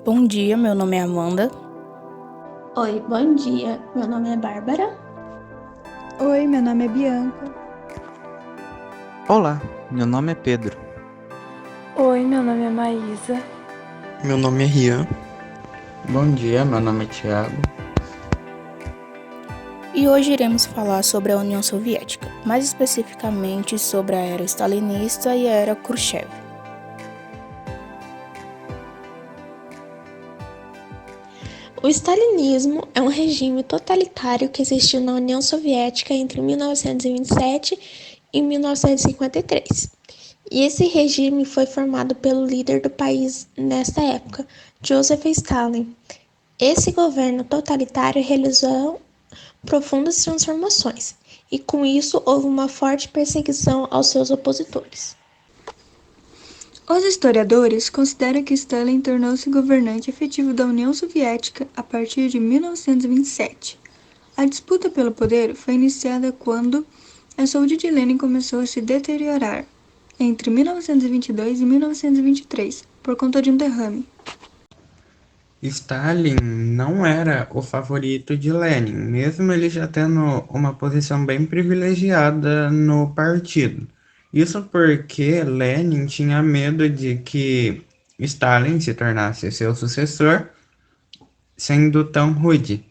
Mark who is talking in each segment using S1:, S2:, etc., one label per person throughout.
S1: Bom dia, meu nome é Amanda.
S2: Oi, bom dia. Meu nome é Bárbara.
S3: Oi, meu nome é Bianca.
S4: Olá, meu nome é Pedro.
S5: Oi, meu nome é Maísa.
S6: Meu nome é Rian.
S7: Bom dia, meu nome é Thiago.
S1: E hoje iremos falar sobre a União Soviética, mais especificamente sobre a era stalinista e a era Khrushchev.
S2: O stalinismo é um regime totalitário que existiu na União Soviética entre 1927 e 1953. E esse regime foi formado pelo líder do país nesta época, Joseph Stalin. Esse governo totalitário realizou profundas transformações, e com isso houve uma forte perseguição aos seus opositores.
S3: Os historiadores consideram que Stalin tornou-se governante efetivo da União Soviética a partir de 1927. A disputa pelo poder foi iniciada quando a saúde de Lenin começou a se deteriorar, entre 1922 e 1923, por conta de um derrame.
S7: Stalin não era o favorito de Lenin, mesmo ele já tendo uma posição bem privilegiada no partido. Isso porque Lenin tinha medo de que Stalin se tornasse seu sucessor, sendo tão rude.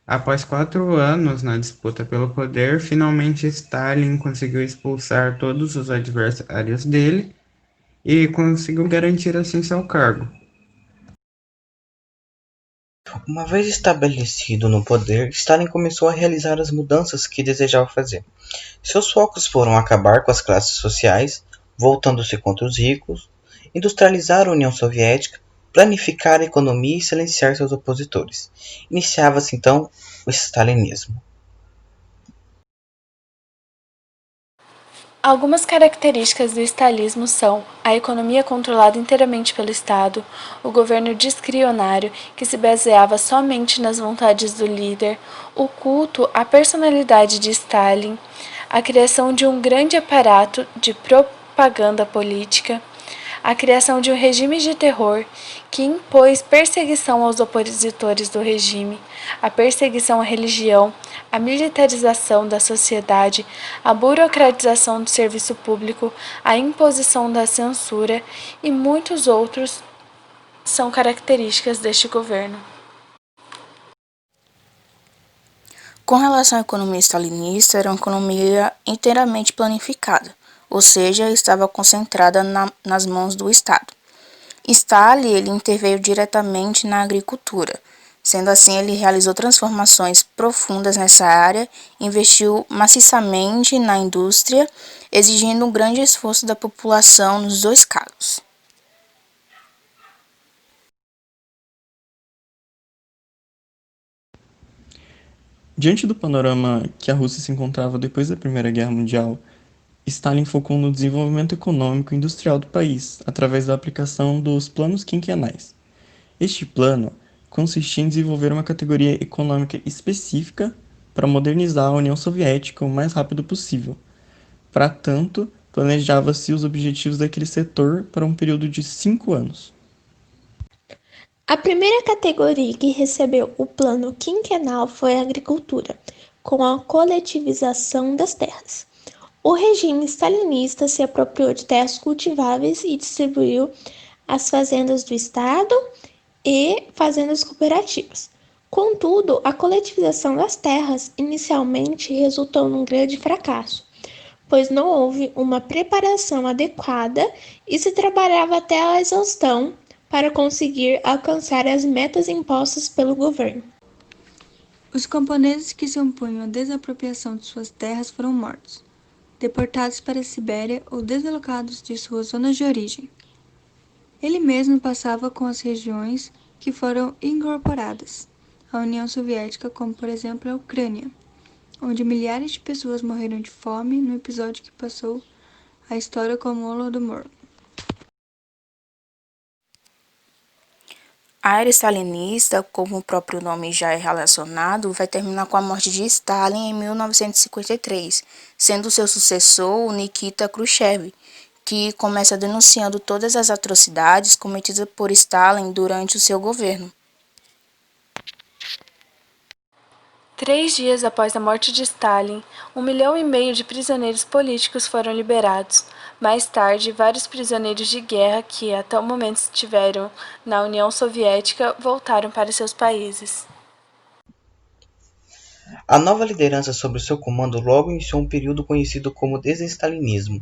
S7: Após 4 anos na disputa pelo poder, finalmente Stalin conseguiu expulsar todos os adversários dele e conseguiu garantir assim seu cargo.
S4: Uma vez estabelecido no poder, Stalin começou a realizar as mudanças que desejava fazer. Seus focos foram acabar com as classes sociais, voltando-se contra os ricos, industrializar a União Soviética, planificar a economia e silenciar seus opositores. Iniciava-se então o stalinismo.
S5: Algumas características do stalinismo são a economia controlada inteiramente pelo Estado, o governo discricionário, que se baseava somente nas vontades do líder, o culto à personalidade de Stalin, a criação de um grande aparato de propaganda política, a criação de um regime de terror que impôs perseguição aos opositores do regime, a perseguição à religião, a militarização da sociedade, a burocratização do serviço público, a imposição da censura e muitos outros são características deste governo.
S1: Com relação à economia stalinista, era uma economia inteiramente planificada, ou seja, estava concentrada nas mãos do Estado. Stalin ele interveio diretamente na agricultura. Sendo assim, ele realizou transformações profundas nessa área, investiu maciçamente na indústria, exigindo um grande esforço da população nos dois casos.
S6: Diante do panorama que a Rússia se encontrava depois da Primeira Guerra Mundial, Stalin focou no desenvolvimento econômico e industrial do país, através da aplicação dos planos quinquenais. Este plano consistia em desenvolver uma categoria econômica específica para modernizar a União Soviética o mais rápido possível. Para tanto, planejava-se os objetivos daquele setor para um período de 5 anos.
S2: A primeira categoria que recebeu o plano quinquenal foi a agricultura, com a coletivização das terras. O regime stalinista se apropriou de terras cultiváveis e distribuiu as fazendas do Estado e fazendas cooperativas. Contudo, a coletivização das terras inicialmente resultou num grande fracasso, pois não houve uma preparação adequada e se trabalhava até a exaustão para conseguir alcançar as metas impostas pelo governo.
S3: Os camponeses que se opunham à desapropriação de suas terras foram mortos, deportados para a Sibéria ou deslocados de suas zonas de origem. Ele mesmo passava com as regiões que foram incorporadas à União Soviética, como por exemplo a Ucrânia, onde milhares de pessoas morreram de fome no episódio que passou a história como Holodomor.
S1: A era stalinista, como o próprio nome já é relacionado, vai terminar com a morte de Stalin em 1953, sendo seu sucessor o Nikita Khrushchev, que começa denunciando todas as atrocidades cometidas por Stalin durante o seu governo.
S5: 3 dias após a morte de Stalin, 1,5 milhão de prisioneiros políticos foram liberados. Mais tarde, vários prisioneiros de guerra que até o momento estiveram na União Soviética voltaram para seus países.
S4: A nova liderança sob seu comando logo iniciou um período conhecido como desenstalinismo.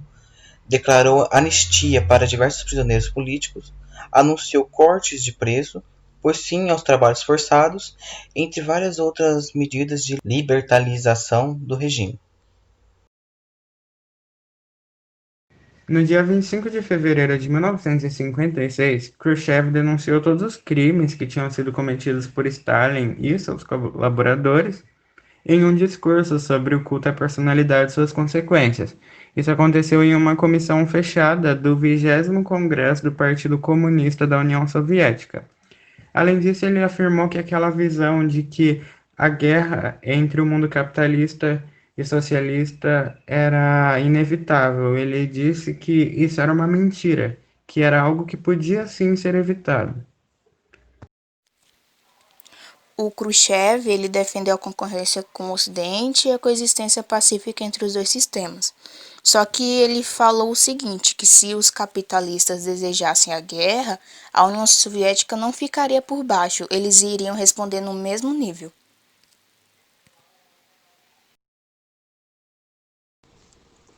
S4: Declarou anistia para diversos prisioneiros políticos, anunciou cortes de preço, pôs fim aos trabalhos forçados, entre várias outras medidas de liberalização do regime.
S7: No dia 25 de fevereiro de 1956, Khrushchev denunciou todos os crimes que tinham sido cometidos por Stalin e seus colaboradores em um discurso sobre o culto à personalidade e suas consequências. Isso aconteceu em uma comissão fechada do 20º Congresso do Partido Comunista da União Soviética. Além disso, ele afirmou que aquela visão de que a guerra entre o mundo capitalista e socialista era inevitável. Ele disse que isso era uma mentira, que era algo que podia sim ser evitado.
S1: O Khrushchev, ele defendeu a concorrência com o Ocidente e a coexistência pacífica entre os dois sistemas. Só que ele falou o seguinte, que se os capitalistas desejassem a guerra, a União Soviética não ficaria por baixo, eles iriam responder no mesmo nível.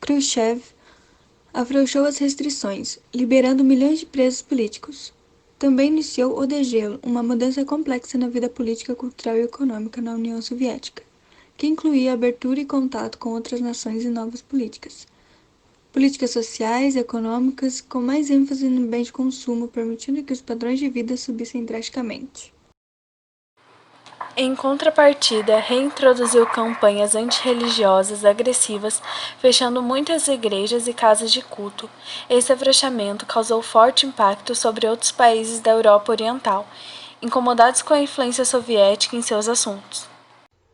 S3: Khrushchev afrouxou as restrições, liberando milhões de presos políticos. Também iniciou o degelo, uma mudança complexa na vida política, cultural e econômica na União Soviética, que incluía abertura e contato com outras nações e novas políticas. Políticas sociais e econômicas com mais ênfase no bem de consumo, permitindo que os padrões de vida subissem drasticamente.
S5: Em contrapartida, reintroduziu campanhas antirreligiosas agressivas, fechando muitas igrejas e casas de culto. Esse afrouxamento causou forte impacto sobre outros países da Europa Oriental, incomodados com a influência soviética em seus assuntos.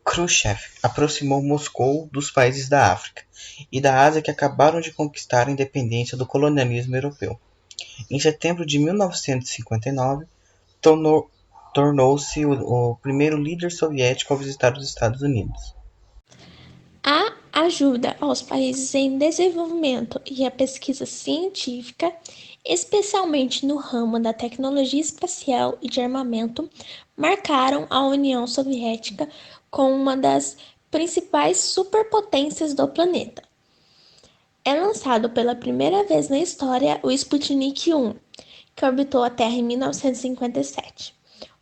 S4: Khrushchev aproximou Moscou dos países da África e da Ásia que acabaram de conquistar a independência do colonialismo europeu. Em setembro de 1959, tornou-se o primeiro líder soviético a visitar os Estados Unidos.
S2: A ajuda aos países em desenvolvimento e a pesquisa científica, especialmente no ramo da tecnologia espacial e de armamento, marcaram a União Soviética como uma das principais superpotências do planeta. É lançado pela primeira vez na história o Sputnik 1, que orbitou a Terra em 1957.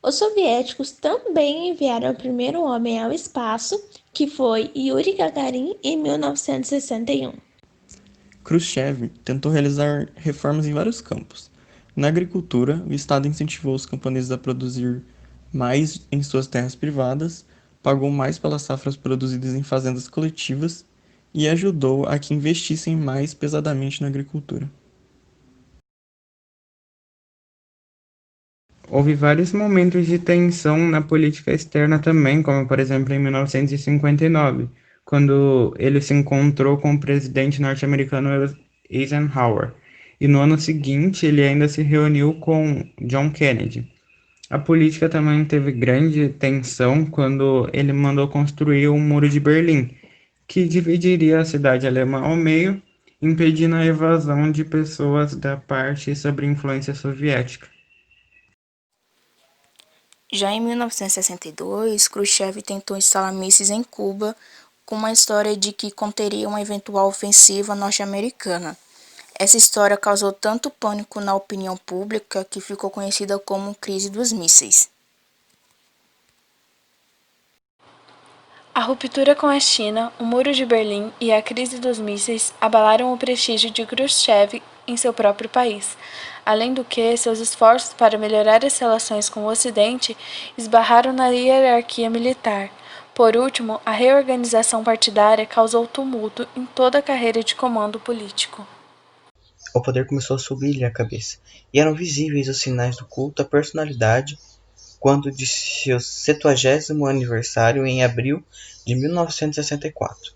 S2: Os soviéticos também enviaram o primeiro homem ao espaço, que foi Yuri Gagarin, em 1961.
S6: Khrushchev tentou realizar reformas em vários campos. Na agricultura, o Estado incentivou os camponeses a produzir mais em suas terras privadas, pagou mais pelas safras produzidas em fazendas coletivas e ajudou a que investissem mais pesadamente na agricultura.
S7: Houve vários momentos de tensão na política externa também, como por exemplo em 1959, quando ele se encontrou com o presidente norte-americano Eisenhower, e no ano seguinte ele ainda se reuniu com John Kennedy. A política também teve grande tensão quando ele mandou construir o Muro de Berlim, que dividiria a cidade alemã ao meio, impedindo a evasão de pessoas da parte sob influência soviética.
S1: Já em 1962, Khrushchev tentou instalar mísseis em Cuba, com uma história de que conteria uma eventual ofensiva norte-americana. Essa história causou tanto pânico na opinião pública que ficou conhecida como Crise dos Mísseis.
S5: A ruptura com a China, o Muro de Berlim e a crise dos mísseis abalaram o prestígio de Khrushchev em seu próprio país. Além do que, seus esforços para melhorar as relações com o Ocidente esbarraram na hierarquia militar. Por último, a reorganização partidária causou tumulto em toda a carreira de comando político.
S4: O poder começou a subir-lhe a cabeça, e eram visíveis os sinais do culto à personalidade quando de seu 70º aniversário em abril de 1964.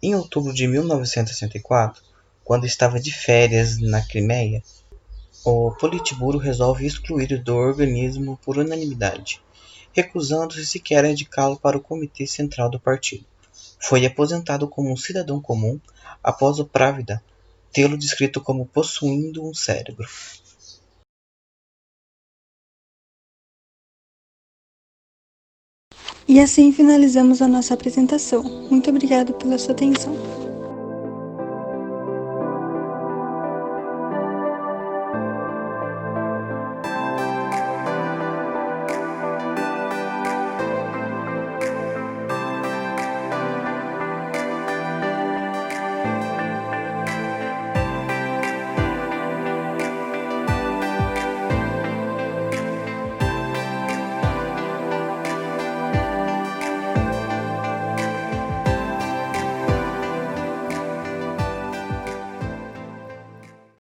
S4: Em outubro de 1964, quando estava de férias na Crimeia, o Politburo resolve excluí-lo do organismo por unanimidade, recusando-se sequer a indicá-lo para o Comitê Central do partido. Foi aposentado como um cidadão comum após o Pravda tê-lo descrito como possuindo um cérebro.
S3: E assim finalizamos a nossa apresentação. Muito obrigado pela sua atenção.